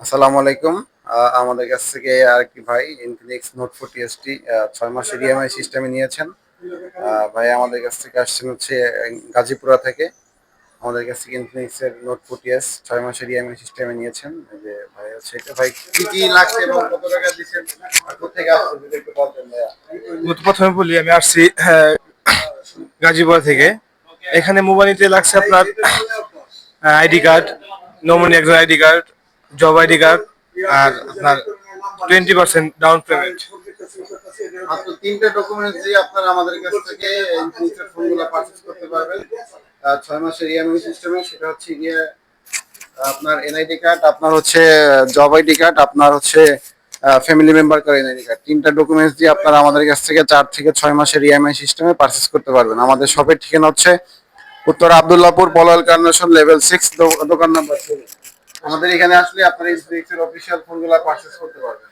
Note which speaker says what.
Speaker 1: আসসালামু আলাইকুম। আমাদের কাছ থেকে আরেকটি ভাই ইনফিনিক্স নোট 40 6 মাসের ইএমআই সিস্টেমে নিয়েছেন। ভাই আমাদের কাছ থেকে আসছেন হচ্ছে গাজীপুরা থেকে। আমাদের কাছ থেকে ইনফিনিক্স এর নোট 40s 6 মাসের ইএমআই সিস্টেমে নিয়েছেন। এই যে ভাই হচ্ছে এটা ভাই কি লাগছে এবং কত টাকা দিচ্ছেন আর কোত্থেকে আসছে যদি একটু বলতেন ভাইয়া।
Speaker 2: প্রথমে বলি আমি আসছি গাজীপুর থেকে। এখানে মোবাইল নিতে লাগছে আপনার আইডি কার্ড, নমুনি একজন ID card, job ID card, আর আপনার 20% ডাউন পেমেন্ট।
Speaker 1: মাত্র 3টা ডকুমেন্টস দিয়ে আপনারা আমাদের কাছ থেকে ইনফিনিক্স এর ফোনগুলো পারচেজ করতে পারবেন। 6 মাসের ইএমআই সিস্টেমে সেটা হচ্ছে গিয়ে আপনার এনআইডি কার্ড, আপনার হচ্ছে জব আইডি কার্ড, আপনার হচ্ছে ফ্যামিলি মেম্বার কার এনআইডি কার্ড। 3টা ডকুমেন্টস দিয়ে আপনারা আমাদের কাছ থেকে 4 থেকে 6 মাসের ইএমআই সিস্টেমে পারচেজ করতে পারবেন। আমাদের শপের ঠিকানা হচ্ছে উত্তর আব্দুল্লাহপুর পলল কার্নেশন লেভেল 6 দোকান নাম্বার 7। আমাদের এখানে আসলে আপনারা ইনফিনিক্স এর অফিসিয়াল ফোনগুলো পারচেজ করতে পারবেন।